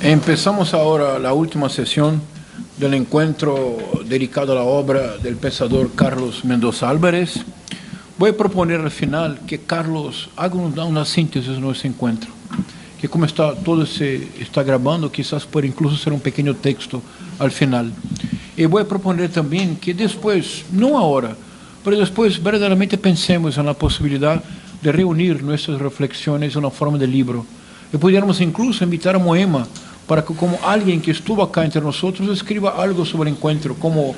Empezamos ahora la última sesión del encuentro dedicado a la obra del pensador Carlos Mendoza Álvarez. Voy a proponer al final que Carlos haga una síntesis de nuestro encuentro, que como todo se está grabando, quizás pueda incluso ser un pequeño texto al final. Y voy a proponer también que después, no ahora, pero después verdaderamente pensemos en la posibilidad de reunir nuestras reflexiones en una forma de libro. Y pudiéramos incluso invitar a Moema para que, como alguien que estuvo acá entre nosotros, escriba algo sobre el encuentro, como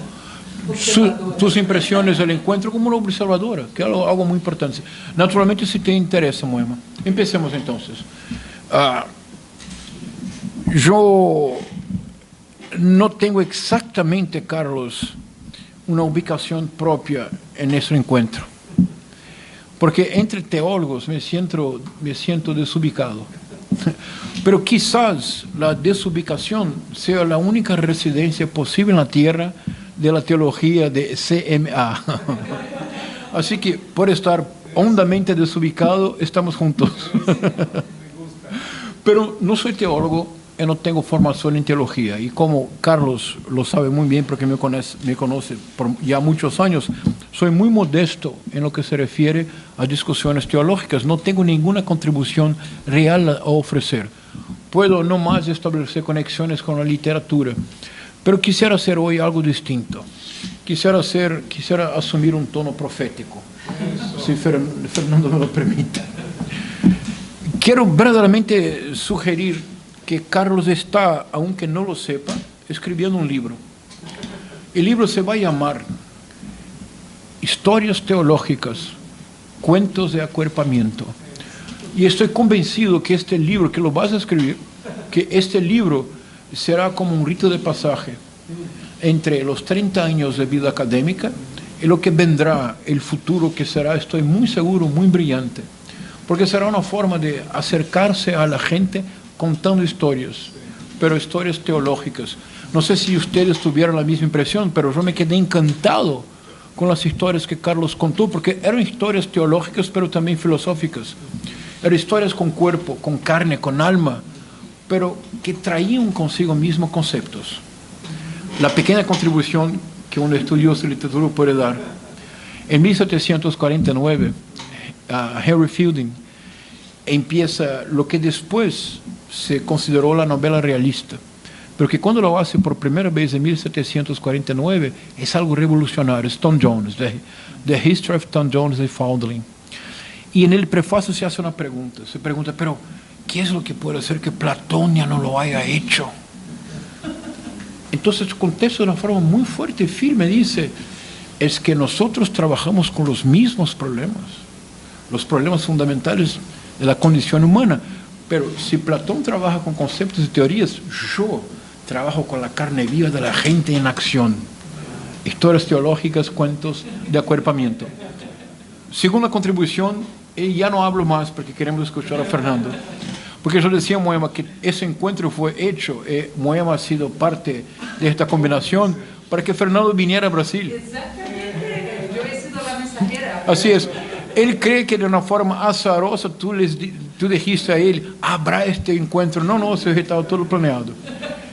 sus impresiones del encuentro como una observadora, que es algo muy importante. Naturalmente, si te interesa, Moema. Empecemos entonces. Yo no tengo exactamente, Carlos, una ubicación propia en nuestro encuentro, porque entre teólogos me siento desubicado. Pero quizás la desubicación sea la única residencia posible en la tierra de la teología de CMA. Así que, por estar hondamente desubicado, estamos juntos. Pero no soy teólogo, yo no tengo formación en teología. Y como Carlos lo sabe muy bien, porque me conoce por ya muchos años, soy muy modesto en lo que se refiere a discusiones teológicas. No tengo ninguna contribución real a ofrecer. Puedo no más establecer conexiones con la literatura, pero quisiera hacer hoy algo distinto. Quisiera asumir un tono profético, si Fernando me lo permite. Quiero verdaderamente sugerir que Carlos está, aunque no lo sepa, escribiendo un libro. El libro se va a llamar Historias Teológicas, Cuentos de Acuerpamiento. Y estoy convencido que este libro, que lo vas a escribir, que este libro será como un rito de pasaje entre los 30 años de vida académica y lo que vendrá, el futuro que será, estoy muy seguro, muy brillante. Porque será una forma de acercarse a la gente contando historias, pero historias teológicas. No sé si ustedes tuvieron la misma impresión, pero yo me quedé encantado con las historias que Carlos contó, porque eran historias teológicas, pero también filosóficas. Eran historias con cuerpo, con carne, con alma, pero que traían consigo mismo conceptos. La pequeña contribución que un estudioso de literatura puede dar. En 1749, Henry Fielding empieza lo que después se consideró la novela realista, pero que cuando lo hace por primera vez en 1749 es algo revolucionario. Es Tom Jones, The History of Tom Jones de Foundling. Y en el prefacio se hace una pregunta, se pregunta, pero ¿qué es lo que puede hacer que Platón ya no lo haya hecho? Entonces contesta de una forma muy fuerte y firme, dice, es que nosotros trabajamos con los mismos los problemas fundamentales de la condición humana, pero si Platón trabaja con conceptos y teorías, yo trabajo con la carne viva de la gente en acción. Historias teológicas, cuentos de acuerpamiento. Segunda contribución, y ya no hablo más porque queremos escuchar a Fernando, porque yo decía a Moema que ese encuentro fue hecho, Moema ha sido parte de esta combinación para que Fernando viniera a Brasil. Exactamente, yo he sido la mensajera. Así es. Él cree que de una forma azarosa tú dijiste a él, habrá este encuentro. No, eso estaba todo planeado.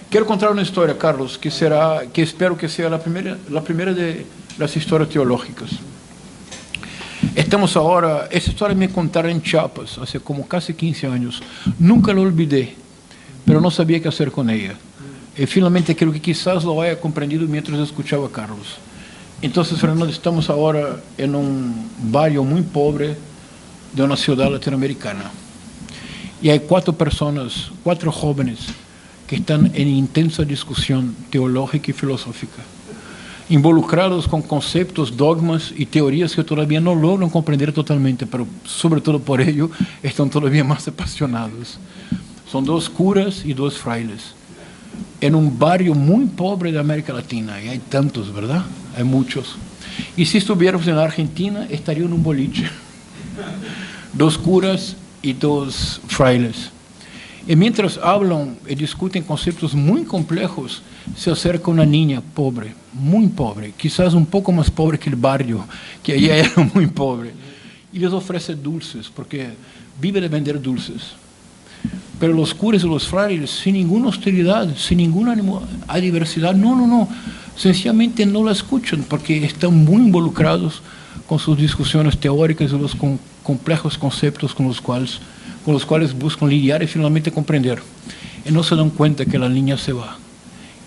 Quiero contar una historia, Carlos, que espero que sea la primera de las historias teológicas. Estamos ahora, esta historia me contaron en Chiapas, hace como casi 15 años. Nunca lo olvidé, pero no sabía qué hacer con ella. Y finalmente creo que quizás lo haya comprendido mientras escuchaba a Carlos. Entonces, Fernando, estamos ahora en un barrio muy pobre de una ciudad latinoamericana. Y hay 4 jóvenes, que están en intensa discusión teológica y filosófica, involucrados con conceptos, dogmas y teorías que todavía no logran comprender totalmente, pero sobre todo por ello están todavía más apasionados. Son 2 curas y 2 frailes, en un barrio muy pobre de América Latina, y hay tantos, ¿verdad? Hay muchos. Y si estuviéramos en Argentina, estaría en un boliche. 2 curas y 2 frailes. Y mientras hablan y discuten conceptos muy complejos, se acerca una niña pobre, muy pobre, quizás un poco más pobre que el barrio, que ella era muy pobre, y les ofrece dulces, porque vive de vender dulces. Pero los curas y los frailes, sin ninguna hostilidad, sin ninguna adversidad, no, sencillamente no la escuchan porque están muy involucrados con sus discusiones teóricas y los complejos conceptos con los cuales buscan lidiar y finalmente comprender. Y no se dan cuenta que la niña se va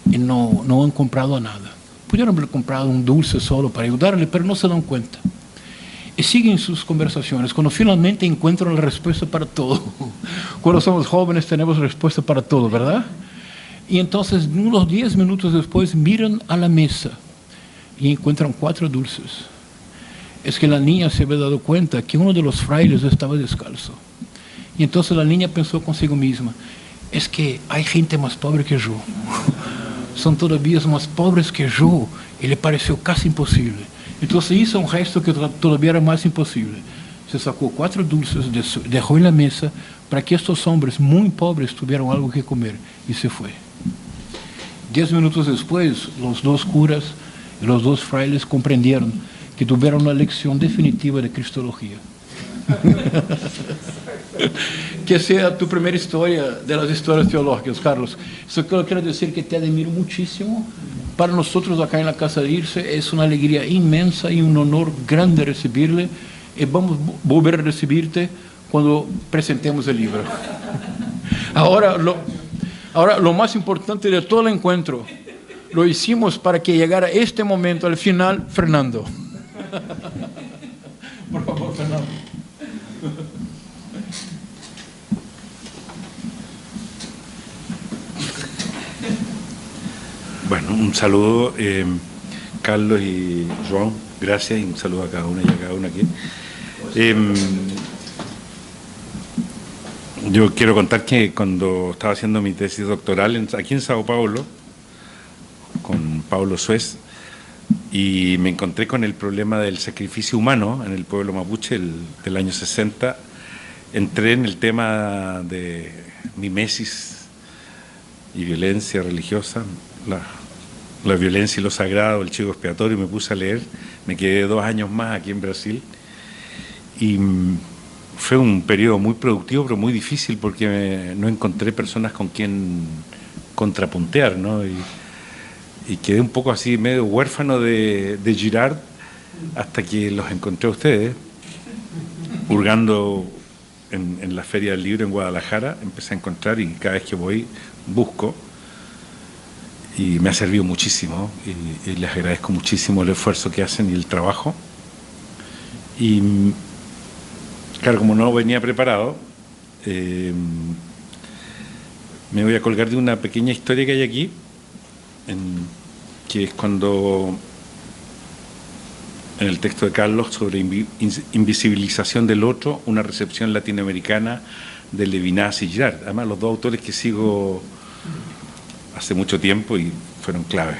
y no han comprado nada. Pudieron haber comprado un dulce solo para ayudarle, pero no se dan cuenta. Y siguen sus conversaciones. Cuando finalmente encuentran la respuesta para todo. Cuando somos jóvenes tenemos respuesta para todo, ¿verdad? Y entonces, unos 10 minutos después, miran a la mesa y encuentran 4 dulces. Es que la niña se había dado cuenta que uno de los frailes estaba descalzo. Y entonces la niña pensó consigo misma, es que hay gente más pobre que yo. Son todavía más pobres que yo. Y le pareció casi imposible. Entonces hizo un gesto que todavía era más imposible. Se sacó 4 dulces, dejó en la mesa para que estos hombres muy pobres tuvieran algo que comer y se fue. 10 minutos después, los 2 curas y los 2 frailes comprendieron que tuvieron una lección definitiva de cristología. Que sea tu primera historia de las historias teológicas, Carlos. Eso quiero decir que te admiro muchísimo. Para nosotros acá en la Casa de Irse es una alegría inmensa y un honor grande recibirle. Y vamos a volver a recibirte cuando presentemos el libro. Ahora, lo más importante de todo el encuentro, lo hicimos para que llegara este momento al final, Fernando. Por favor, Fernando. Bueno, un saludo, Carlos y Joan, gracias, y un saludo a cada una y a cada una aquí. Yo quiero contar que cuando estaba haciendo mi tesis doctoral aquí en Sao Paulo, con Paulo Suez, y me encontré con el problema del sacrificio humano en el pueblo mapuche del año 60, entré en el tema de mimesis y violencia religiosa, la violencia y lo sagrado, el chivo expiatorio, me puse a leer, me quedé 2 años más aquí en Brasil y fue un periodo muy productivo pero muy difícil porque no encontré personas con quien contrapuntear, ¿no? Y quedé un poco así medio huérfano de Girard hasta que los encontré a ustedes, hurgando en la Feria del Libro en Guadalajara, empecé a encontrar y cada vez que voy busco. Y me ha servido muchísimo y les agradezco muchísimo el esfuerzo que hacen y el trabajo. Y claro, como no venía preparado, me voy a colgar de una pequeña historia que hay aquí, que es cuando, en el texto de Carlos sobre invisibilización del otro, una recepción latinoamericana de Levinas y Girard. Además, los 2 autores que sigo hace mucho tiempo y fueron clave.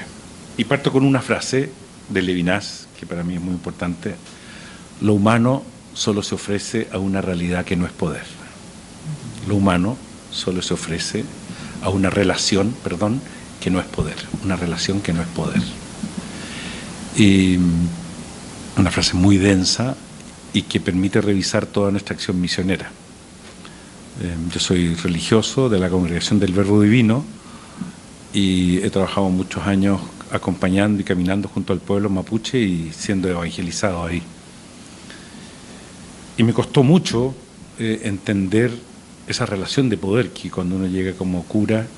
Y parto con una frase de Levinas, que para mí es muy importante: lo humano solo se ofrece a una realidad que no es poder. Lo humano solo se ofrece a una relación, que no es poder. Una relación que no es poder. Y una frase muy densa y que permite revisar toda nuestra acción misionera. Yo soy religioso de la Congregación del Verbo Divino, y he trabajado muchos años acompañando y caminando junto al pueblo mapuche y siendo evangelizado ahí. Y me costó mucho entender esa relación de poder que cuando uno llega como cura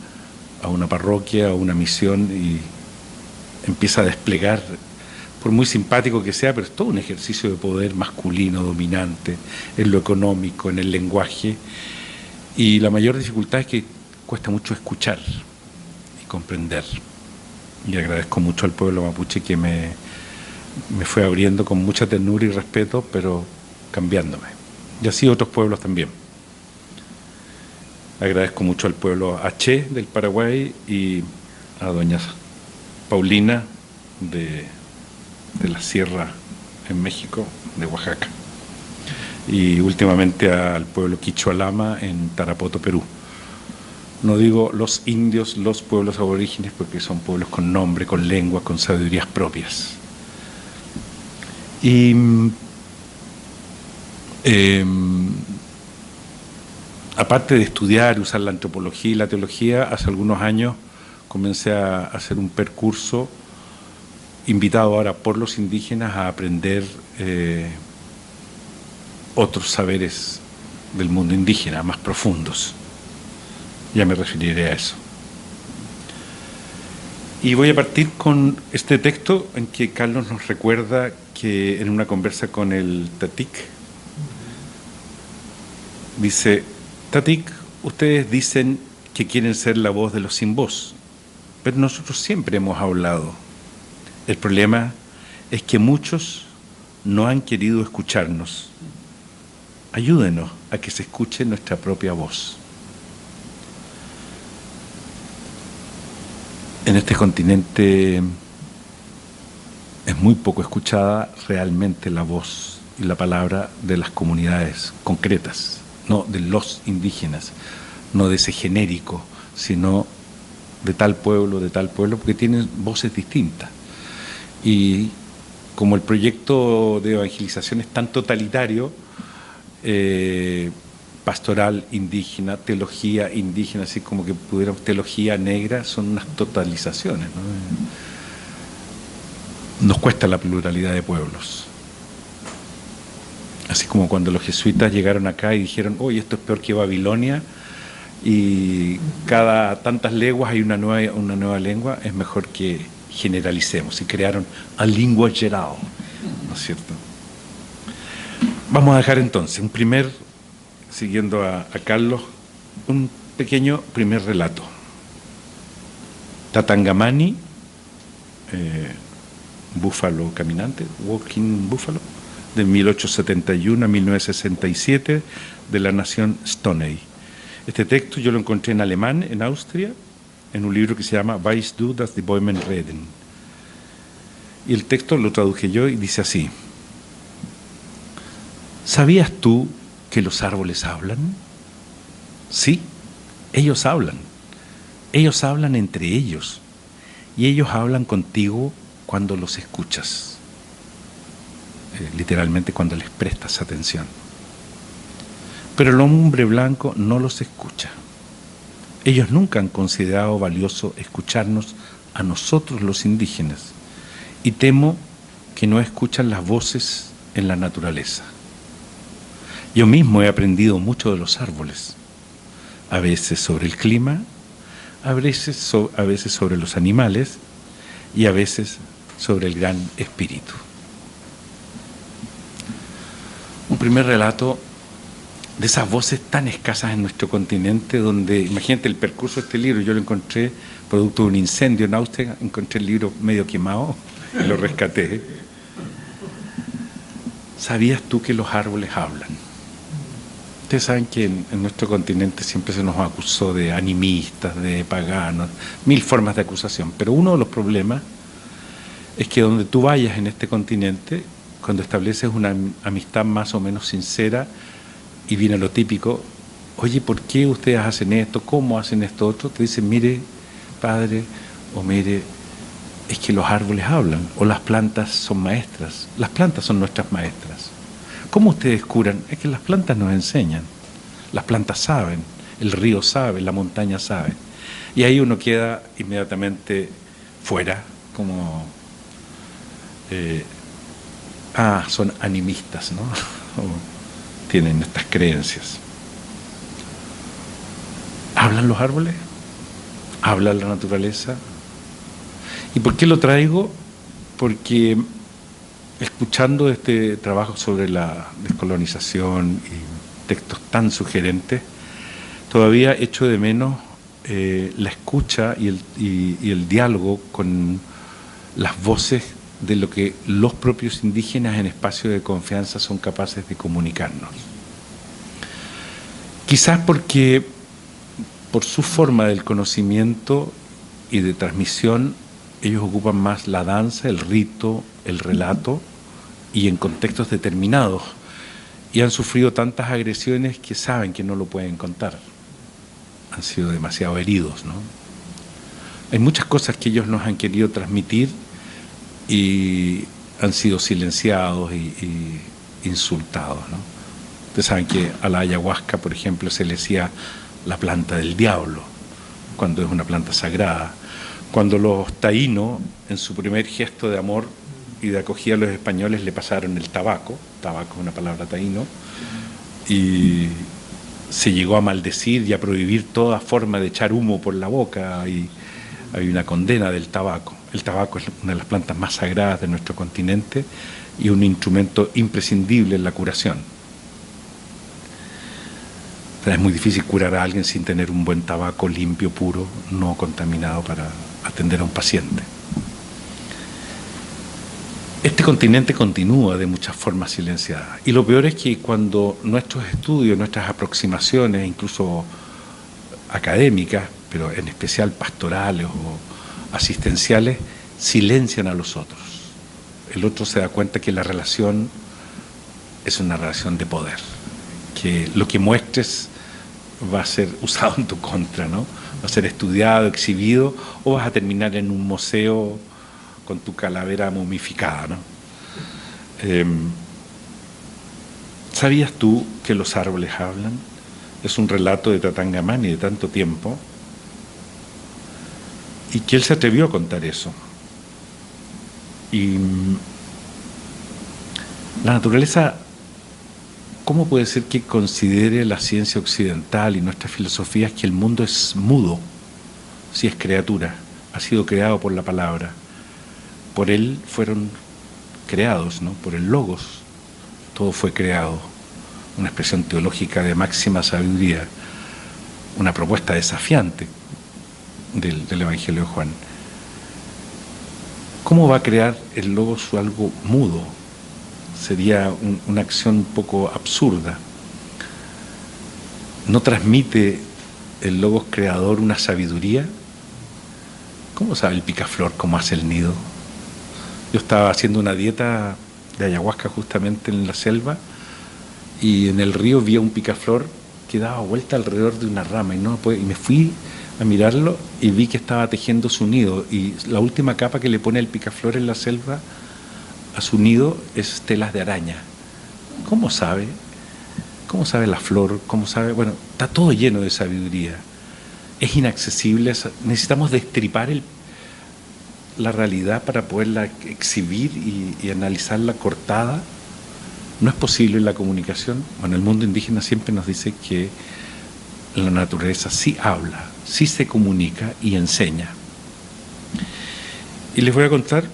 a una parroquia, a una misión y empieza a desplegar, por muy simpático que sea, pero es todo un ejercicio de poder masculino, dominante, en lo económico, en el lenguaje. Y la mayor dificultad es que cuesta mucho escuchar comprender. Y agradezco mucho al pueblo mapuche que me fue abriendo con mucha ternura y respeto, pero cambiándome. Y así otros pueblos también. Agradezco mucho al pueblo H del Paraguay y a doña Paulina de la Sierra en México, de Oaxaca. Y últimamente al pueblo Quichualama en Tarapoto, Perú. No digo los indios, los pueblos aborígenes, porque son pueblos con nombre, con lengua, con sabidurías propias. Y aparte de estudiar y usar la antropología y la teología, hace algunos años comencé a hacer un percurso invitado ahora por los indígenas a aprender otros saberes del mundo indígena, más profundos. Ya me referiré a eso. Y voy a partir con este texto en que Carlos nos recuerda que en una conversa con el Tatik, dice: Tatik, ustedes dicen que quieren ser la voz de los sin voz, pero nosotros siempre hemos hablado. El problema es que muchos no han querido escucharnos. Ayúdenos a que se escuche nuestra propia voz. En este continente es muy poco escuchada realmente la voz y la palabra de las comunidades concretas, no de los indígenas, no de ese genérico, sino de tal pueblo, porque tienen voces distintas. Y como el proyecto de evangelización es tan totalitario, pastoral indígena, teología indígena, así como que pudiéramos teología negra, son unas totalizaciones, ¿no? Nos cuesta la pluralidad de pueblos. Así como cuando los jesuitas llegaron acá y dijeron: oye, esto es peor que Babilonia, y cada tantas leguas hay una nueva lengua, es mejor que generalicemos, y crearon a lingua geral, ¿no es cierto? Vamos a dejar entonces siguiendo a Carlos, un pequeño primer relato. Tatangamani, búfalo caminante, walking buffalo, de 1871 a 1967, de la nación Stoney. Este texto yo lo encontré en alemán, en Austria, en un libro que se llama Weißt du, dass die Bäume reden. Y el texto lo traduje yo y dice así: ¿sabías tú que los árboles hablan? Sí, ellos hablan. Ellos hablan entre ellos y ellos hablan contigo cuando los escuchas, literalmente cuando les prestas atención. Pero el hombre blanco no los escucha. Ellos nunca han considerado valioso escucharnos a nosotros los indígenas, y temo que no escuchan las voces en la naturaleza. Yo mismo he aprendido mucho de los árboles, a veces sobre el clima, a veces sobre los animales y a veces sobre el gran espíritu. Un primer relato de esas voces tan escasas en nuestro continente, donde, imagínate el percurso de este libro, yo lo encontré producto de un incendio en Austria, encontré el libro medio quemado y lo rescaté. ¿Sabías tú que los árboles hablan? Ustedes saben que en nuestro continente siempre se nos acusó de animistas, de paganos, mil formas de acusación, pero uno de los problemas es que donde tú vayas en este continente, cuando estableces una amistad más o menos sincera, y viene lo típico: oye, ¿por qué ustedes hacen esto? ¿Cómo hacen esto otro? Te dicen: mire, padre, o mire, es que los árboles hablan, o las plantas son maestras. Las plantas son nuestras maestras. ¿Cómo ustedes curan? Es que las plantas nos enseñan. Las plantas saben, el río sabe, la montaña sabe. Y ahí uno queda inmediatamente fuera, como son animistas, ¿no? Tienen estas creencias. ¿Hablan los árboles? ¿Habla la naturaleza? ¿Y por qué lo traigo? Porque escuchando este trabajo sobre la descolonización y textos tan sugerentes, todavía echo de menos la escucha y el diálogo con las voces de lo que los propios indígenas en espacios de confianza son capaces de comunicarnos. Quizás porque por su forma del conocimiento y de transmisión, ellos ocupan más la danza, el rito, el relato, y en contextos determinados, y han sufrido tantas agresiones que saben que no lo pueden contar. Han sido demasiado heridos, ¿no? Hay muchas cosas que ellos nos han querido transmitir y han sido silenciados y insultados, ¿no? Ustedes saben que a la ayahuasca, por ejemplo, se le decía la planta del diablo, cuando es una planta sagrada. Cuando los taínos, en su primer gesto de amor y de acogida a los españoles, le pasaron el tabaco es una palabra taíno, y se llegó a maldecir y a prohibir toda forma de echar humo por la boca, y hay una condena del tabaco. El tabaco es una de las plantas más sagradas de nuestro continente y un instrumento imprescindible en la curación. Pero es muy difícil curar a alguien sin tener un buen tabaco limpio, puro, no contaminado para atender a un paciente. Este continente continúa de muchas formas silenciadas. Y lo peor es que cuando nuestros estudios, nuestras aproximaciones, incluso académicas, pero en especial pastorales o asistenciales, silencian a los otros. El otro se da cuenta que la relación es una relación de poder, que lo que muestres va a ser usado en tu contra, ¿no? Va a ser estudiado, exhibido, o vas a terminar en un museo con tu calavera momificada, ¿no? ¿Sabías tú que los árboles hablan? Es un relato de Tatangamani de tanto tiempo, y que él se atrevió a contar eso. Y la naturaleza, ¿cómo puede ser que considere la ciencia occidental y nuestra filosofía que el mundo es mudo, si es criatura, ha sido creado por la palabra? Por él fueron creados, ¿no? Por el logos, todo fue creado. Una expresión teológica de máxima sabiduría, una propuesta desafiante del Evangelio de Juan. ¿Cómo va a crear el logos algo mudo? Sería una acción un poco absurda. ¿No transmite el logos creador una sabiduría? ¿Cómo sabe el picaflor cómo hace el nido? Yo estaba haciendo una dieta de ayahuasca justamente en la selva, y en el río vi a un picaflor que daba vuelta alrededor de una rama, y me fui a mirarlo y vi que estaba tejiendo su nido, y la última capa que le pone el picaflor en la selva a su nido es telas de araña. ¿Cómo sabe? ¿Cómo sabe la flor? ¿Cómo sabe? Bueno, está todo lleno de sabiduría. Es inaccesible, necesitamos destripar la realidad para poderla exhibir y analizarla cortada. No es posible en la comunicación. Bueno, el mundo indígena siempre nos dice que la naturaleza sí habla, sí se comunica y enseña. Y les voy a contar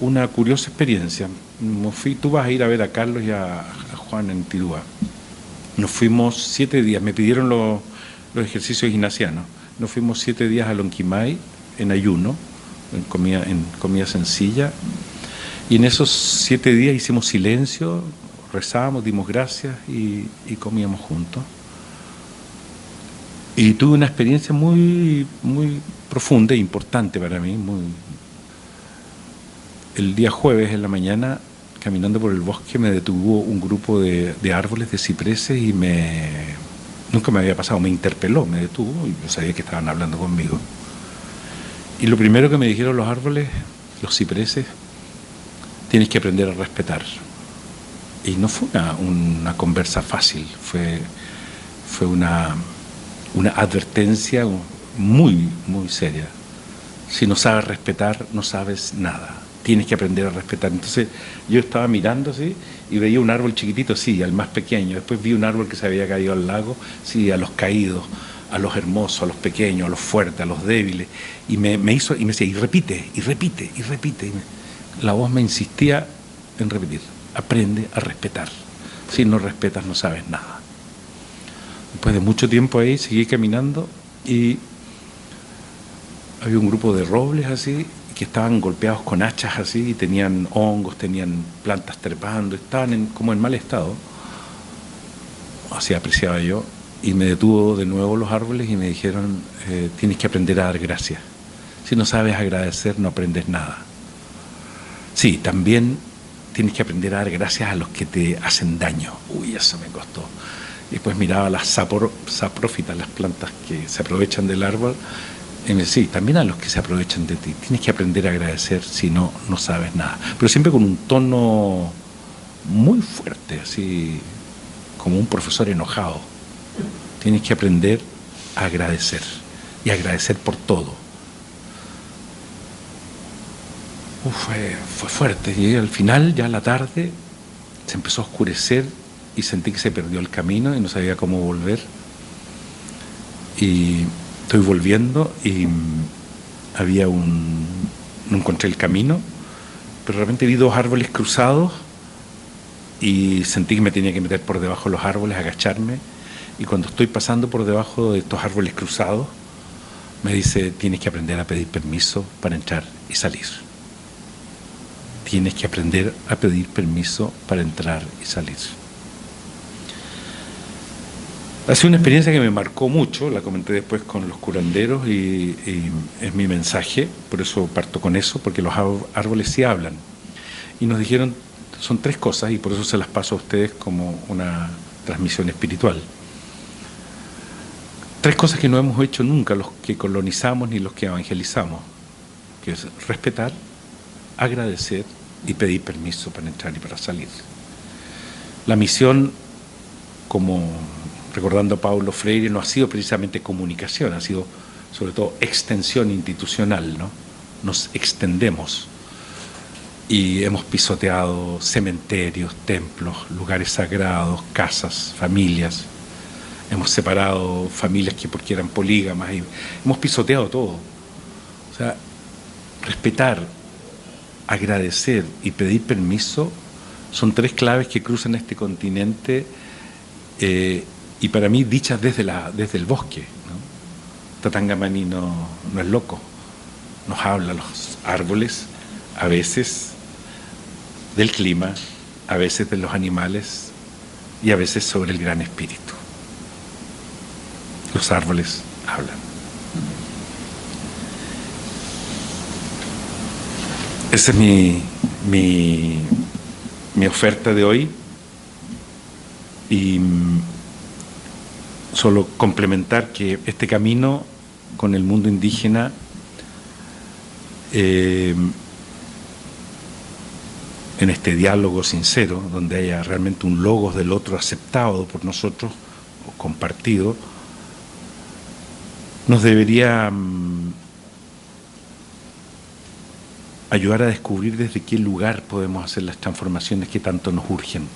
una curiosa experiencia. Tú vas a ir a ver a Carlos y a Juan en Tirúa. Nos fuimos 7 días, me pidieron los ejercicios ignacianos. Nos fuimos 7 días a Lonquimay en ayuno, en comida sencilla, y en esos 7 días hicimos silencio, rezábamos, dimos gracias y comíamos juntos. Y tuve una experiencia muy, muy profunda e importante para mí. El día jueves en la mañana, caminando por el bosque, me detuvo un grupo de árboles, de cipreses, y nunca me había pasado, me interpeló, me detuvo, y yo sabía que estaban hablando conmigo. Y lo primero que me dijeron los árboles, los cipreses: tienes que aprender a respetar. Y no fue una conversa fácil, fue una advertencia muy, muy seria. Si no sabes respetar, no sabes nada. Tienes que aprender a respetar. Entonces yo estaba mirando así y veía un árbol chiquitito, sí, al más pequeño. Después vi un árbol que se había caído al lago, sí, a los caídos, a los hermosos, a los pequeños, a los fuertes, a los débiles. Y me decía, y repite, y repite, y repite. La voz me insistía en repetir: aprende a respetar. Si no respetas, no sabes nada. Después de mucho tiempo ahí, seguí caminando y había un grupo de robles así, que estaban golpeados con hachas así, y tenían hongos, tenían plantas trepando, estaban como en mal estado. Así apreciaba yo. Y me detuvo de nuevo los árboles y me dijeron: tienes que aprender a dar gracias. Si no sabes agradecer, no aprendes nada. Sí, también tienes que aprender a dar gracias a los que te hacen daño. Uy, eso me costó. Y después miraba las saprófitas, las plantas que se aprovechan del árbol, y me decía: sí, también a los que se aprovechan de ti. Tienes que aprender a agradecer, si no, no sabes nada. Pero siempre con un tono muy fuerte, así, como un profesor enojado. Tienes que aprender a agradecer, y agradecer por todo. Fue fuerte. Llegué al final, ya a la tarde, se empezó a oscurecer y sentí que se perdió el camino y no sabía cómo volver. Y estoy volviendo y no encontré el camino, pero de repente vi 2 árboles cruzados y sentí que me tenía que meter por debajo de los árboles, agacharme, y cuando estoy pasando por debajo de estos árboles cruzados, me dice: tienes que aprender a pedir permiso para entrar y salir. Tienes que aprender a pedir permiso para entrar y salir. Ha sido una experiencia que me marcó mucho, la comenté después con los curanderos y es mi mensaje, por eso parto con eso, porque los árboles sí hablan. Y nos dijeron, son 3 cosas, y por eso se las paso a ustedes como una transmisión espiritual. 3 cosas que no hemos hecho nunca los que colonizamos ni los que evangelizamos, que es respetar, agradecer y pedir permiso para entrar y para salir. La misión, como recordando a Paulo Freire, no ha sido precisamente comunicación, ha sido sobre todo extensión institucional, ¿no? Nos extendemos y hemos pisoteado cementerios, templos, lugares sagrados, casas, familias. Hemos separado familias que porque eran polígamas y hemos pisoteado todo. O sea, respetar, agradecer y pedir permiso son 3 claves que cruzan este continente y para mí dichas desde el bosque, ¿no? Tatangamani no es loco, nos habla los árboles, a veces del clima, a veces de los animales y a veces sobre el gran espíritu. Los árboles hablan. Esa es mi oferta de hoy, y solo complementar que este camino con el mundo indígena en este diálogo sincero, donde haya realmente un logos del otro aceptado por nosotros o compartido, nos debería ayudar a descubrir desde qué lugar podemos hacer las transformaciones que tanto nos urgen.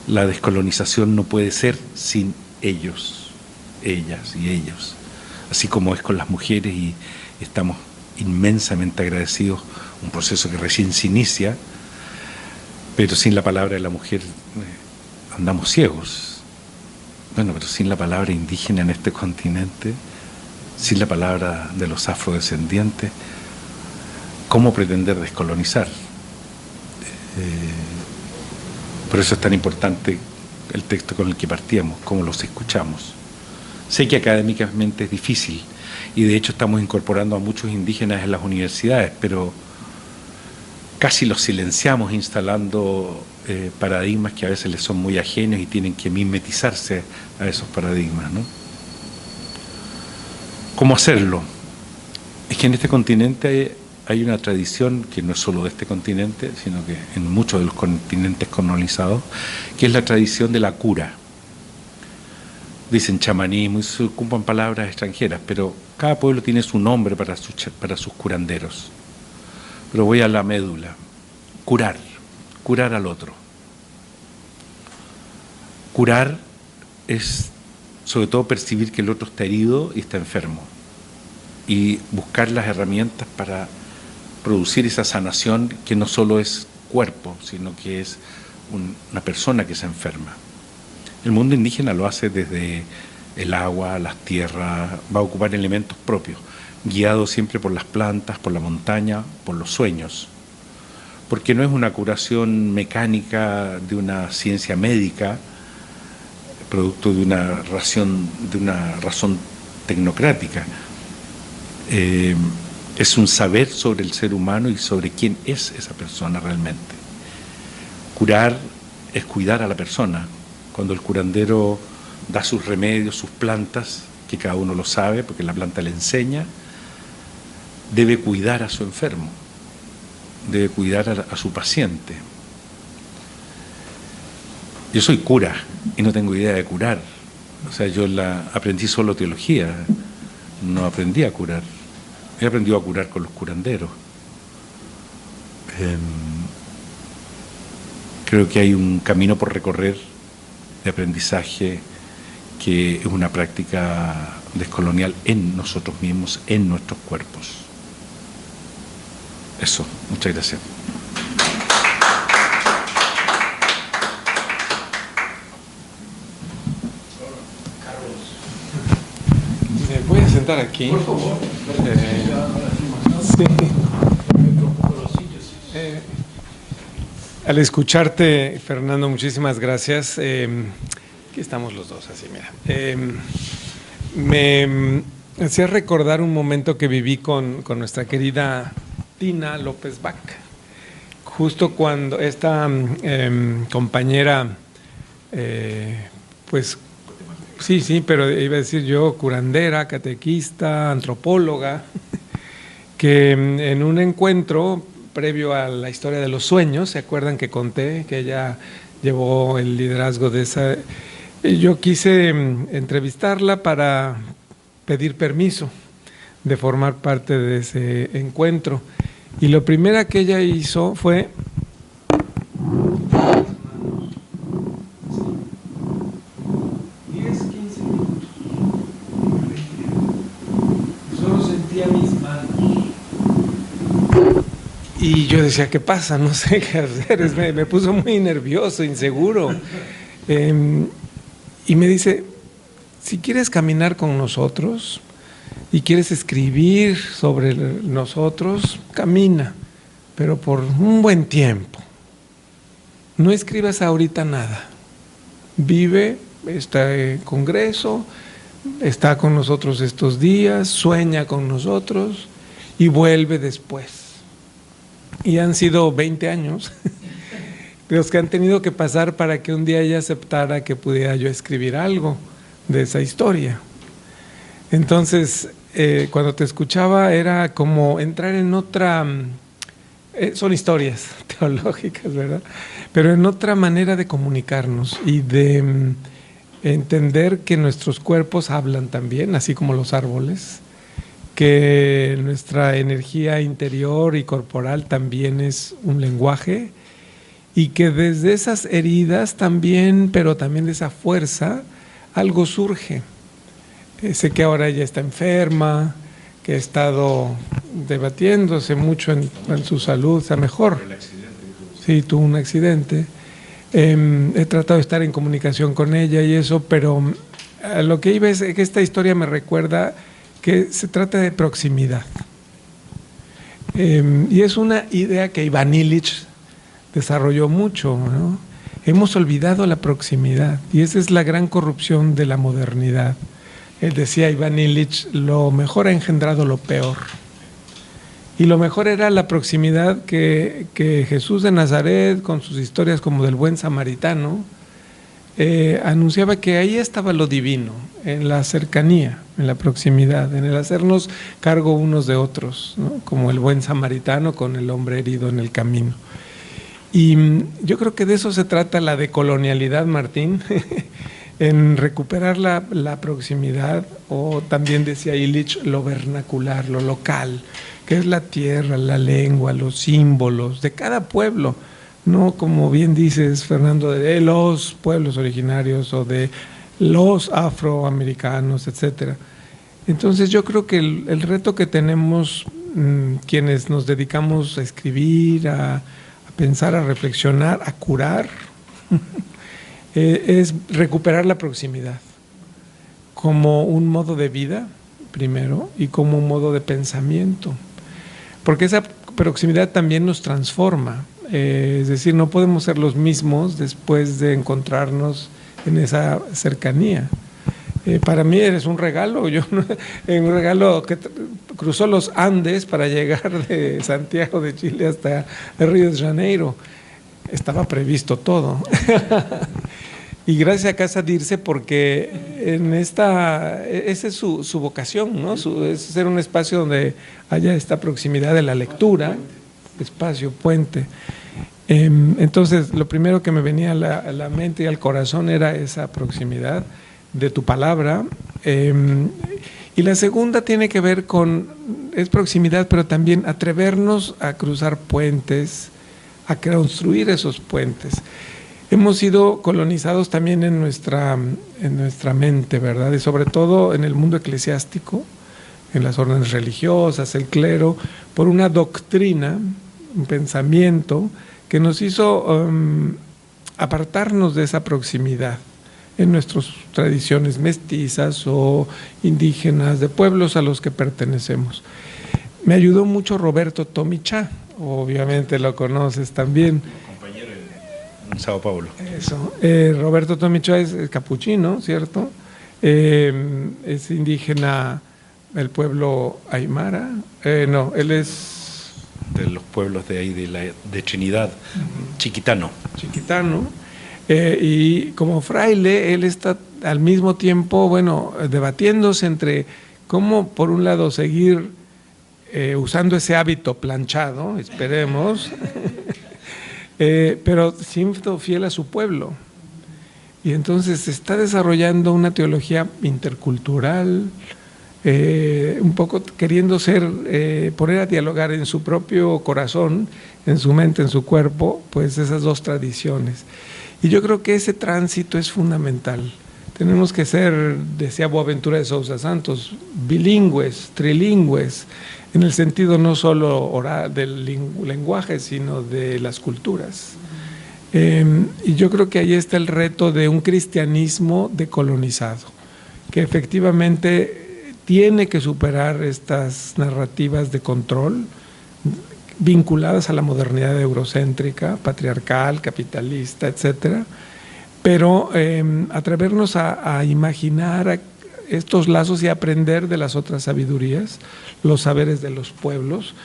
La descolonización no puede ser sin ellos, ellas y ellos, así como es con las mujeres, y estamos inmensamente agradecidos, un proceso que recién se inicia, pero sin la palabra de la mujer andamos ciegos. Bueno, pero sin la palabra indígena en este continente, sin la palabra de los afrodescendientes, ¿cómo pretender descolonizar? Por eso es tan importante el texto con el que partíamos, cómo los escuchamos. Sé que académicamente es difícil, y de hecho estamos incorporando a muchos indígenas en las universidades, pero casi los silenciamos instalando paradigmas que a veces les son muy ajenos y tienen que mimetizarse a esos paradigmas, ¿no? ¿Cómo hacerlo? Es que en este continente hay una tradición que no es solo de este continente, sino que en muchos de los continentes colonizados, que es la tradición de la cura. Dicen chamanismo y se ocupan palabras extranjeras, pero cada pueblo tiene su nombre para sus curanderos. Pero voy a la médula. Curar al otro. Curar es sobre todo percibir que el otro está herido y está enfermo, y buscar las herramientas para producir esa sanación que no solo es cuerpo, sino que es una persona que se enferma. El mundo indígena lo hace desde el agua, las tierras, va a ocupar elementos propios, guiado siempre por las plantas, por la montaña, por los sueños, porque no es una curación mecánica de una ciencia médica, producto de una razón tecnocrática. Es un saber sobre el ser humano y sobre quién es esa persona realmente. Curar es cuidar a la persona. Cuando el curandero da sus remedios, sus plantas, que cada uno lo sabe porque la planta le enseña, debe cuidar a su enfermo, debe cuidar a su paciente. Yo soy cura y no tengo idea de curar. O sea, yo aprendí solo teología, no aprendí a curar. He aprendido a curar con los curanderos. Creo que hay un camino por recorrer de aprendizaje que es una práctica descolonial en nosotros mismos, en nuestros cuerpos. Eso, muchas gracias. Me voy a sentar aquí. Por favor. Sí. Al escucharte, Fernando, muchísimas gracias. Aquí estamos los dos, así, mira. Me hacía recordar un momento que viví con nuestra querida Tina López Bach. Justo cuando esta compañera, pues, sí, pero iba a decir yo, curandera, catequista, antropóloga, que en un encuentro previo a la historia de los sueños, ¿se acuerdan que conté que ella llevó el liderazgo de esa? Yo quise entrevistarla para pedir permiso de formar parte de ese encuentro. Y lo primero que ella hizo fue solo sentía mis manos. Y yo decía, ¿qué pasa? No sé qué hacer. Me puso muy nervioso, inseguro. Y me dice, si quieres caminar con nosotros y quieres escribir sobre nosotros, camina, pero por un buen tiempo. No escribas ahorita nada. Vive este congreso, está con nosotros estos días, sueña con nosotros y vuelve después. Y han sido 20 años los que han tenido que pasar para que un día ella aceptara que pudiera yo escribir algo de esa historia. Entonces, cuando te escuchaba era como entrar en otra, son historias teológicas, ¿verdad? Pero en otra manera de comunicarnos y de entender que nuestros cuerpos hablan también, así como los árboles, que nuestra energía interior y corporal también es un lenguaje y que desde esas heridas también, pero también de esa fuerza, algo surge. Sé que ahora ella está enferma, que ha estado debatiéndose mucho en su salud, está mejor. Sí, tuvo un accidente. He tratado de estar en comunicación con ella y eso, pero lo que iba es que esta historia me recuerda que se trata de proximidad. Y es una idea que Iván Illich desarrolló mucho, ¿no? Hemos olvidado la proximidad y esa es la gran corrupción de la modernidad. Él decía, Iván Illich, lo mejor ha engendrado lo peor. Y lo mejor era la proximidad que Jesús de Nazaret, con sus historias como del buen samaritano, anunciaba que ahí estaba lo divino, en la cercanía, en la proximidad, en el hacernos cargo unos de otros, ¿no? Como el buen samaritano con el hombre herido en el camino. Y yo creo que de eso se trata la decolonialidad, Martín, en recuperar la proximidad, o también decía Illich, lo vernacular, lo local, que es la tierra, la lengua, los símbolos de cada pueblo. No, como bien dices, Fernando, de los pueblos originarios o de los afroamericanos, etcétera. Entonces yo creo que el reto que tenemos quienes nos dedicamos a escribir, a pensar, a reflexionar, a curar, es recuperar la proximidad como un modo de vida, primero, y como un modo de pensamiento. Porque esa proximidad también nos transforma. Es decir, no podemos ser los mismos después de encontrarnos en esa cercanía. Para mí eres un regalo, un regalo que cruzó los Andes para llegar de Santiago de Chile hasta Río de Janeiro. Estaba previsto todo. Y gracias a Casa Dirce, porque esa es su vocación, ¿no? Es ser un espacio donde haya esta proximidad de la lectura, espacio, puente. Entonces, lo primero que me venía a la mente y al corazón era esa proximidad de tu palabra. Y la segunda tiene que ver es proximidad, pero también atrevernos a cruzar puentes, a construir esos puentes. Hemos sido colonizados también en nuestra mente, ¿verdad? Y sobre todo en el mundo eclesiástico, en las órdenes religiosas, el clero, por una doctrina, un pensamiento que nos hizo apartarnos de esa proximidad en nuestras tradiciones mestizas o indígenas de pueblos a los que pertenecemos. Me ayudó mucho Roberto Tomicha, obviamente lo conoces también. Compañero en Sao Paulo. Eso. Roberto Tomicha es capuchino, ¿cierto? Es indígena del pueblo Aymara. No, él es de los pueblos de ahí, de Trinidad, Chiquitano. Y como fraile, él está al mismo tiempo, bueno, debatiéndose entre cómo, por un lado, seguir usando ese hábito planchado, esperemos, pero siendo fiel a su pueblo. Y entonces se está desarrollando una teología intercultural, un poco queriendo poner a dialogar en su propio corazón, en su mente, en su cuerpo, pues esas dos tradiciones. Y yo creo que ese tránsito es fundamental. Tenemos que ser, decía Boaventura de Sousa Santos, bilingües, trilingües, en el sentido no solo oral del lenguaje, sino de las culturas. Y yo creo que ahí está el reto de un cristianismo decolonizado, que efectivamente tiene que superar estas narrativas de control vinculadas a la modernidad eurocéntrica, patriarcal, capitalista, etcétera, pero atrevernos a imaginar estos lazos y aprender de las otras sabidurías, los saberes de los pueblos.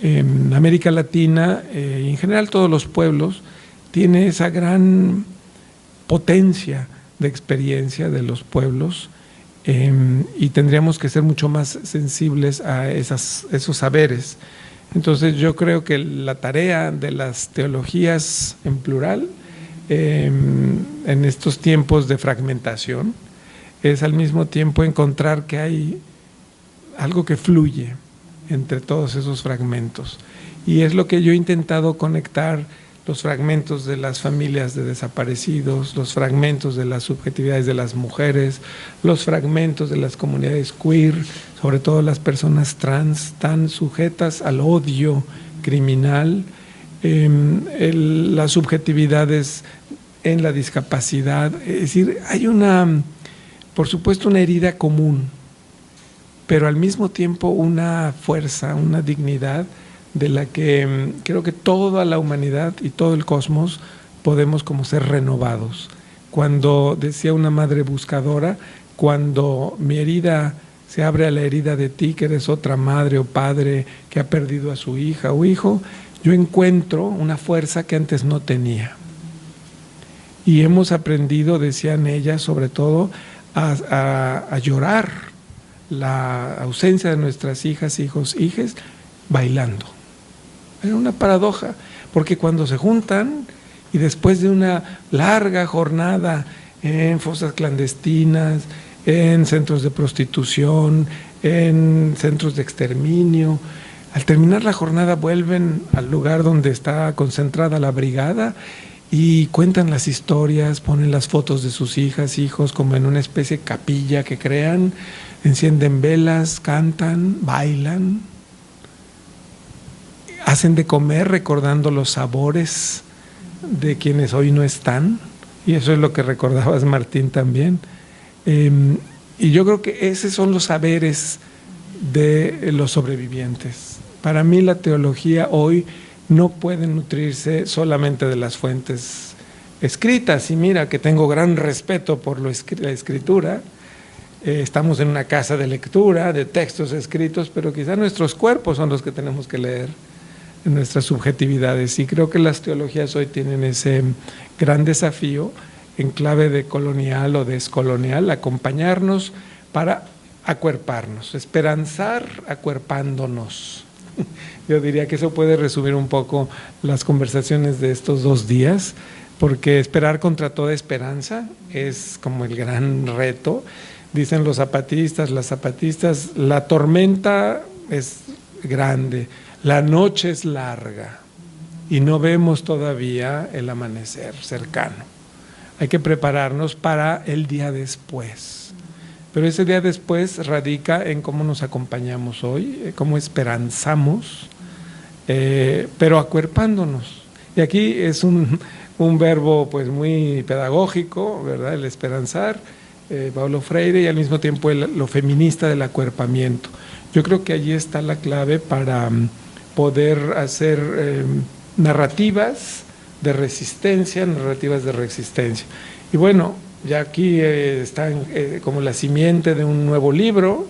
En América Latina y en general todos los pueblos tiene esa gran potencia de experiencia de los pueblos. Y tendríamos que ser mucho más sensibles a esos saberes. Entonces yo creo que la tarea de las teologías en plural, en estos tiempos de fragmentación, es al mismo tiempo encontrar que hay algo que fluye entre todos esos fragmentos. Y es lo que yo he intentado conectar: los fragmentos de las familias de desaparecidos, los fragmentos de las subjetividades de las mujeres, los fragmentos de las comunidades queer, sobre todo las personas trans tan sujetas al odio criminal, las subjetividades en la discapacidad. Es decir, hay por supuesto, una herida común, pero al mismo tiempo una fuerza, una dignidad de la que creo que toda la humanidad y todo el cosmos podemos como ser renovados. Cuando decía una madre buscadora, cuando mi herida se abre a la herida de ti, que eres otra madre o padre que ha perdido a su hija o hijo, yo encuentro una fuerza que antes no tenía. Y hemos aprendido, decían ellas, sobre todo a llorar la ausencia de nuestras hijas, hijos, hijes, bailando. Era una paradoja, porque cuando se juntan y después de una larga jornada en fosas clandestinas, en centros de prostitución, en centros de exterminio, al terminar la jornada vuelven al lugar donde está concentrada la brigada y cuentan las historias, ponen las fotos de sus hijas, hijos, como en una especie de capilla que crean, encienden velas, cantan, bailan, hacen de comer recordando los sabores de quienes hoy no están, y eso es lo que recordabas, Martín, también. Y yo creo que esos son los saberes de los sobrevivientes. Para mí la teología hoy no puede nutrirse solamente de las fuentes escritas, y mira que tengo gran respeto por la escritura. Estamos en una casa de lectura, de textos escritos, pero quizá nuestros cuerpos son los que tenemos que leer, en nuestras subjetividades, y creo que las teologías hoy tienen ese gran desafío en clave de colonial o descolonial, acompañarnos para acuerparnos, esperanzar acuerpándonos. Yo diría que eso puede resumir un poco las conversaciones de estos 2 días, porque esperar contra toda esperanza es como el gran reto. Dicen los zapatistas, las zapatistas, la tormenta es grande, la noche es larga y no vemos todavía el amanecer cercano. Hay que prepararnos para el día después. Pero ese día después radica en cómo nos acompañamos hoy, cómo esperanzamos, pero acuerpándonos. Y aquí es un verbo pues muy pedagógico, ¿verdad? El esperanzar, Paulo Freire, y al mismo tiempo lo feminista del acuerpamiento. Yo creo que allí está la clave para poder hacer narrativas de resistencia, narrativas de resistencia. Y bueno, ya aquí está como la simiente de un nuevo libro,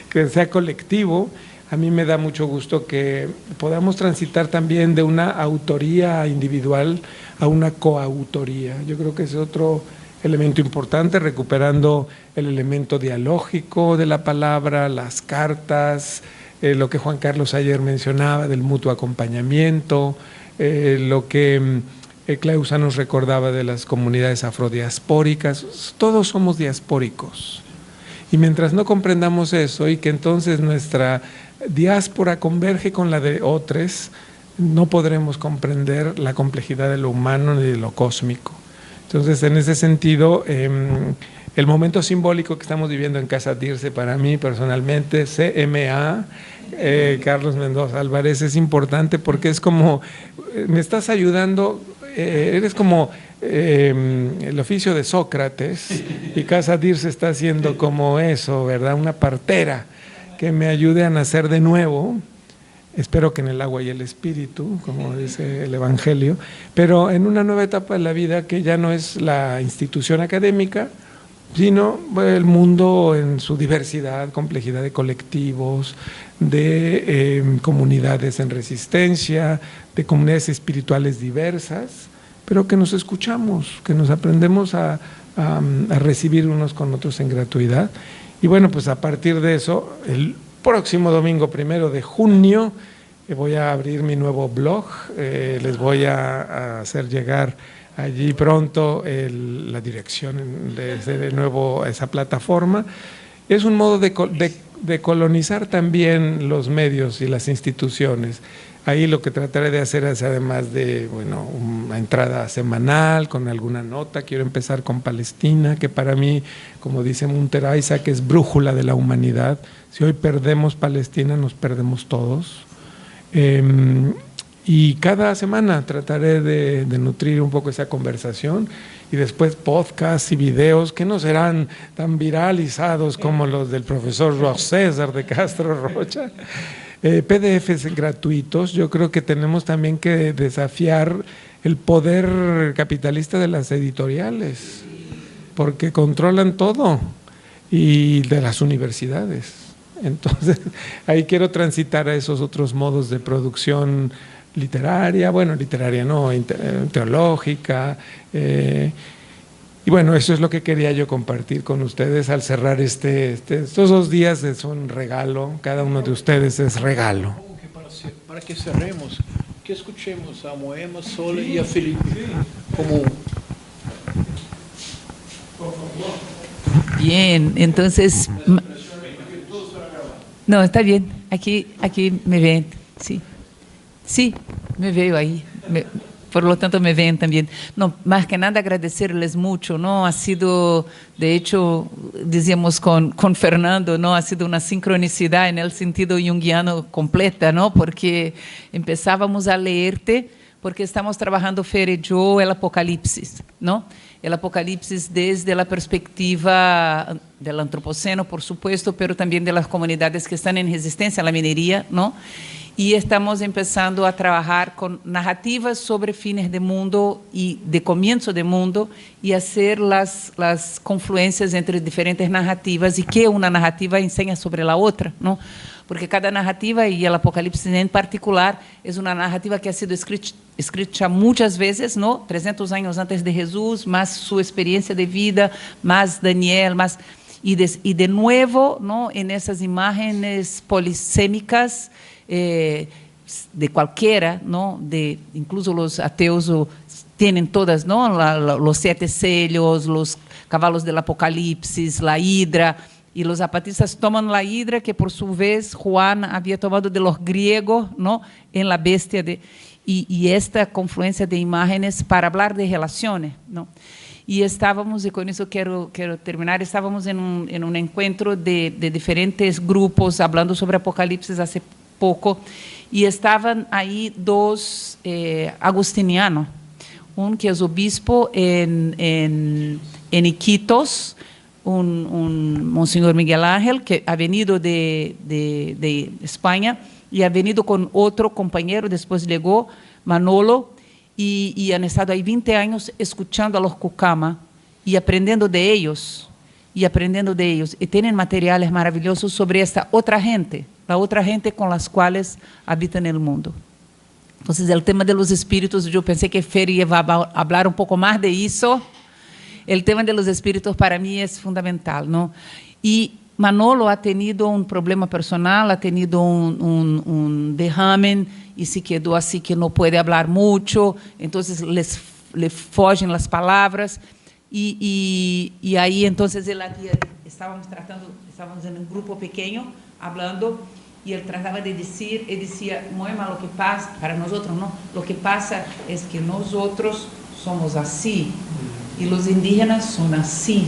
que sea colectivo. A mí me da mucho gusto que podamos transitar también de una autoría individual a una coautoría. Yo creo que es otro elemento importante, recuperando el elemento dialógico de la palabra, las cartas, lo que Juan Carlos ayer mencionaba del mutuo acompañamiento, lo que Clausa nos recordaba de las comunidades afrodiaspóricas. Todos somos diaspóricos. Y mientras no comprendamos eso y que entonces nuestra diáspora converge con la de otros, no podremos comprender la complejidad de lo humano ni de lo cósmico. Entonces, en ese sentido, el momento simbólico que estamos viviendo en Casa Dirce, para mí personalmente, CMA, Carlos Mendoza Álvarez, es importante porque es como, me estás ayudando, eres como el oficio de Sócrates, y Casa Dirce está haciendo como eso, ¿verdad? Una partera que me ayude a nacer de nuevo. Espero que en el agua y el espíritu, como dice el Evangelio, pero en una nueva etapa de la vida que ya no es la institución académica, sino el mundo en su diversidad, complejidad de colectivos, de comunidades en resistencia, de comunidades espirituales diversas, pero que nos escuchamos, que nos aprendemos a recibir unos con otros en gratuidad. Y bueno, pues a partir de eso, el próximo domingo 1 de junio voy a abrir mi nuevo blog, les voy a hacer llegar allí pronto la dirección de nuevo a esa plataforma. Es un modo de colonizar también los medios y las instituciones. Ahí lo que trataré de hacer es, además de una entrada semanal con alguna nota, quiero empezar con Palestina, que para mí, como dice Munter Isaac, es brújula de la humanidad. Si hoy perdemos Palestina, nos perdemos todos. Y cada semana trataré de nutrir un poco esa conversación, y después podcasts y videos que no serán tan viralizados como los del profesor César de Castro Rocha. PDFs gratuitos. Yo creo que tenemos también que desafiar el poder capitalista de las editoriales, porque controlan todo, y de las universidades. Entonces, ahí quiero transitar a esos otros modos de producción literaria, literaria no, teológica, y bueno, eso es lo que quería yo compartir con ustedes al cerrar estos 2 días. Son un regalo, cada uno de ustedes es regalo. Para que cerremos, que escuchemos a Moema, Sole y a Felipe como... Bien, entonces... No, está bien, aquí me ven, sí. Sí, me veo ahí. Por lo tanto, me ven también. No, más que nada agradecerles mucho, ¿no? Ha sido, de hecho, decíamos con Fernando, ¿no? Ha sido una sincronicidad en el sentido junguiano completa, ¿no? Porque empezábamos a leerte, porque estamos trabajando, Fer y yo, el Apocalipsis, ¿no? El Apocalipsis desde la perspectiva del antropoceno, por supuesto, pero también de las comunidades que están en resistencia a la minería, ¿no? Y estamos empezando a trabajar con narrativas sobre fines de mundo y de comienzo de mundo, y hacer las confluencias entre diferentes narrativas, y que una narrativa enseña sobre la otra, ¿no? Porque cada narrativa, y el Apocalipsis en particular, es una narrativa que ha sido escrita muchas veces, ¿no? 300 años antes de Jesús, más su experiencia de vida, más Daniel, más... y de nuevo, ¿no?, en esas imágenes polisémicas de cualquiera, ¿no?, incluso los ateos tienen todas, ¿no?, los 7 sellos, los cavalos del Apocalipsis, la hidra, y los zapatistas toman la hidra que por su vez Juan había tomado de los griegos, ¿no?, en la bestia y esta confluencia de imágenes para hablar de relaciones, ¿no? Y estábamos, y con eso quiero terminar, estábamos en un encuentro de diferentes grupos hablando sobre Apocalipsis hace poco, y estaban ahí 2 agustinianos, un que es obispo en Iquitos, un Monseñor Miguel Ángel, que ha venido de España, y ha venido con otro compañero, después llegó Manolo, y han estado ahí 20 años escuchando a los Cucama y aprendiendo de ellos, y tienen materiales maravillosos sobre esta otra gente, la otra gente con las cuales habitan el mundo. Entonces, el tema de los espíritus, yo pensé que Fer iba a hablar un poco más de eso. El tema de los espíritus para mí es fundamental, ¿no? Y Manolo ha tenido un problema personal, ha tenido un derrame y se quedó así que no puede hablar mucho, entonces le fogen las palabras y ahí entonces estábamos en un grupo pequeño hablando y él trataba de decir, él decía, Moema, lo que pasa, para nosotros no, lo que pasa es que nosotros somos así y los indígenas son así.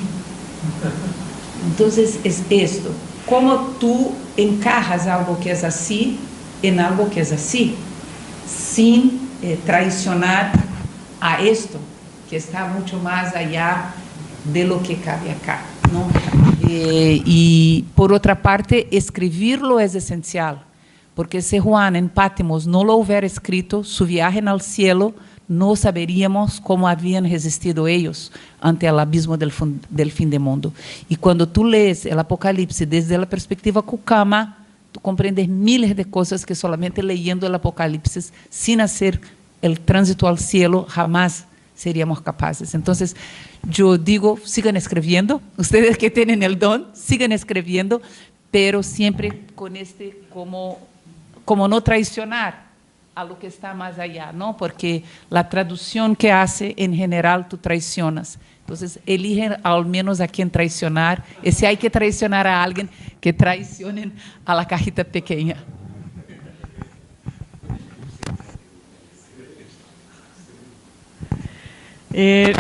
Entonces es esto, cómo tú encajas algo que es así en algo que es así, sin traicionar a esto, que está mucho más allá de lo que cabe acá, ¿no? Y por otra parte, escribirlo es esencial, porque si Juan en Patmos no lo hubiera escrito, su viaje al cielo, no saberíamos cómo habían resistido ellos ante el abismo del fin del mundo. Y cuando tú lees el Apocalipsis desde la perspectiva Cucama, tú comprendes miles de cosas que solamente leyendo el Apocalipsis, sin hacer el tránsito al cielo, jamás seríamos capaces. Entonces, yo digo, sigan escribiendo, ustedes que tienen el don, sigan escribiendo, pero siempre con como no traicionar a lo que está más allá, ¿no? Porque la traducción que hace, en general, tú traicionas. Entonces, eligen al menos a quien traicionar. Y si hay que traicionar a alguien, que traicionen a la cajita pequeña.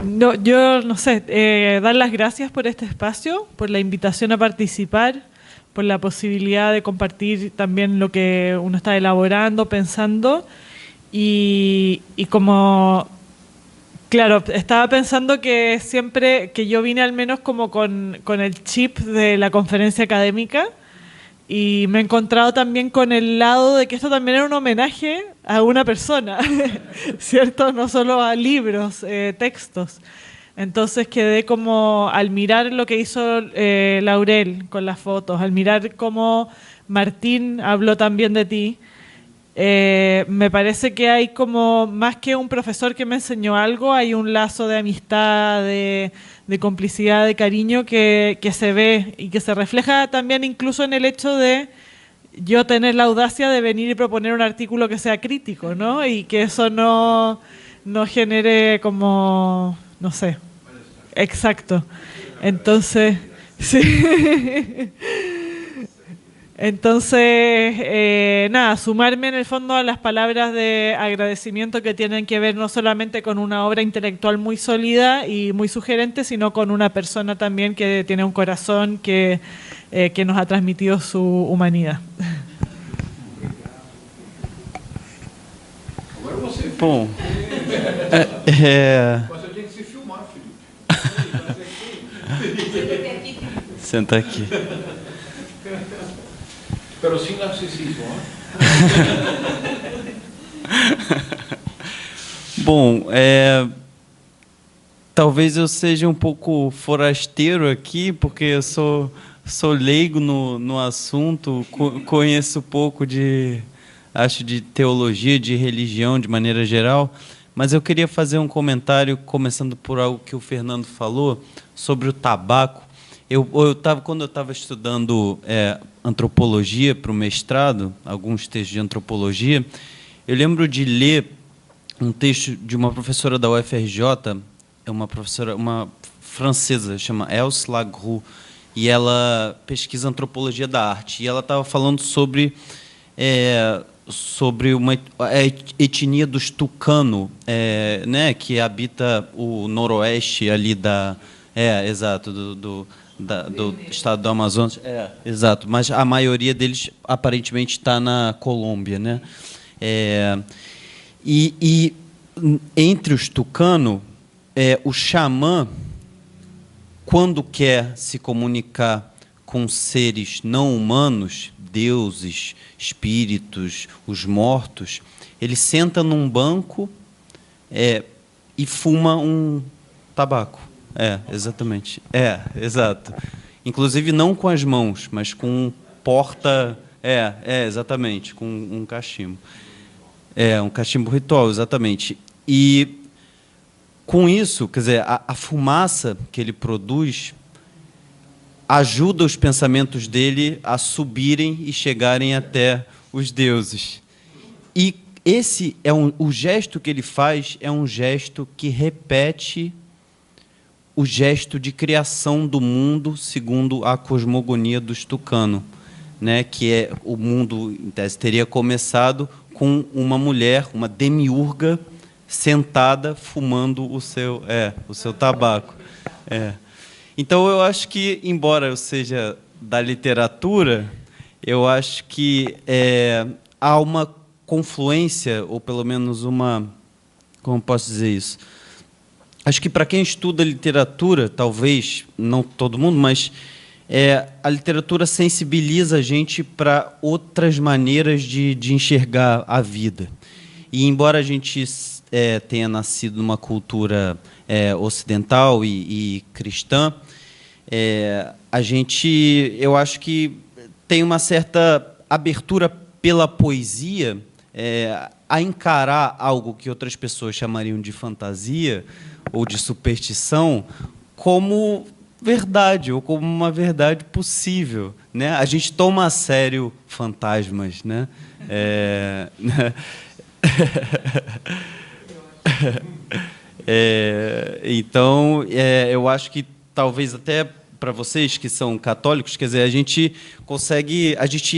No, yo no sé, dar las gracias por este espacio, por la invitación a participar, por la posibilidad de compartir también lo que uno está elaborando, pensando, y como, claro, estaba pensando que siempre, que yo vine al menos como con el chip de la conferencia académica, y me he encontrado también con el lado de que esto también era un homenaje a una persona, ¿cierto? No solo a libros, textos. Entonces quedé como, al mirar lo que hizo Laurel con las fotos, al mirar cómo Martín habló también de ti, me parece que hay como, más que un profesor que me enseñó algo, hay un lazo de amistad, de complicidad, de cariño que se ve y que se refleja también incluso en el hecho de yo tener la audacia de venir y proponer un artículo que sea crítico, ¿no? Y que eso no genere como, no sé. Exacto. Entonces, sí. Entonces, nada, sumarme en el fondo a las palabras de agradecimiento que tienen que ver no solamente con una obra intelectual muy sólida y muy sugerente, sino con una persona también que tiene un corazón que nos ha transmitido su humanidad. Bom, senta aqui. Pero sin narcisismo, Bom, talvez eu seja um pouco forasteiro aqui, porque eu sou leigo no assunto, conheço pouco de teologia, de religião de maneira geral, mas eu queria fazer um comentário, começando por algo que o Fernando falou, sobre o tabaco. Quando eu estava estudando antropologia para o mestrado, alguns textos de antropologia, eu lembro de ler um texto de uma professora da UFRJ, uma francesa, chama Else Lagroux, e ela pesquisa antropologia da arte. E ela estava falando sobre a etnia dos Tucano, né, que habita o noroeste ali exato, do estado do Amazonas. Exato, mas a maioria deles aparentemente está na Colômbia, né? E entre os Tucano, o xamã, quando quer se comunicar com seres não humanos, deuses, espíritos, os mortos, ele senta num banco e fuma um tabaco. Exatamente. Exato. Inclusive não com as mãos, mas com um exatamente, com um cachimbo. Um cachimbo ritual, exatamente. E com isso, quer dizer, a fumaça que ele produz ajuda os pensamentos dele a subirem e chegarem até os deuses. E esse o gesto que ele faz é um gesto que repete o gesto de criação do mundo segundo a cosmogonia dos Tucano, né, que o mundo, em tese, teria começado com uma mulher, uma demiurga, sentada fumando o seu tabaco. Então, eu acho que, embora eu seja da literatura, eu acho que há uma confluência, ou pelo menos como posso dizer isso? Acho que para quem estuda literatura, talvez, não todo mundo, mas a literatura sensibiliza a gente para outras maneiras de enxergar a vida. E, embora a gente tenha nascido numa cultura ocidental e cristã, eu acho que tem uma certa abertura pela poesia a encarar algo que outras pessoas chamariam de fantasia ou de superstição como verdade, ou como uma verdade possível, né? A gente toma a sério fantasmas, né? Então, eu acho que talvez até para vocês que são católicos, quer dizer, a gente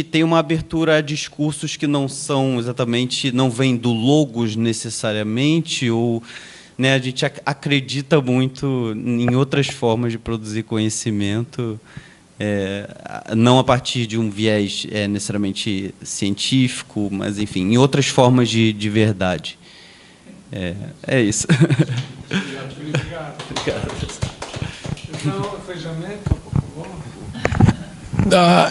tem uma abertura a discursos que não são exatamente, não vêm do logos necessariamente, ou, né, a gente acredita muito em outras formas de produzir conhecimento, não a partir de um viés necessariamente científico, mas, enfim, em outras formas de verdade. É isso. Obrigado.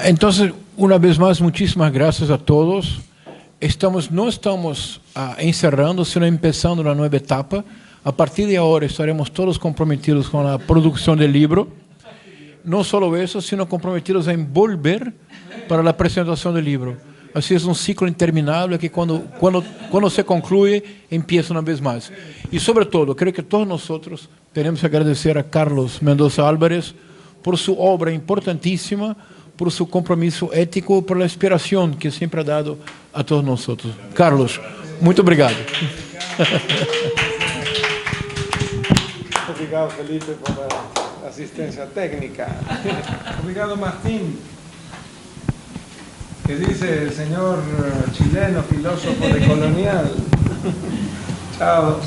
Entonces, una vez más, muchísimas gracias a todos. No estamos encerrando, sino empezando una nueva etapa. A partir de ahora estaremos todos comprometidos con la producción del libro. No solo eso, sino comprometidos en volver para la presentación del libro. Así es un ciclo interminable que cuando se concluye, empieza una vez más. Y sobre todo, creo que todos nosotros tenemos que agradecer a Carlos Mendoza Álvarez por su obra importantísima, por su compromiso ético, por la inspiración que siempre ha dado a todos nosotros. Carlos, muito obrigado. Obrigado, Felipe, por la asistencia técnica. Obrigado, Martín. ¿Qué dice el señor chileno, filósofo decolonial? Chao.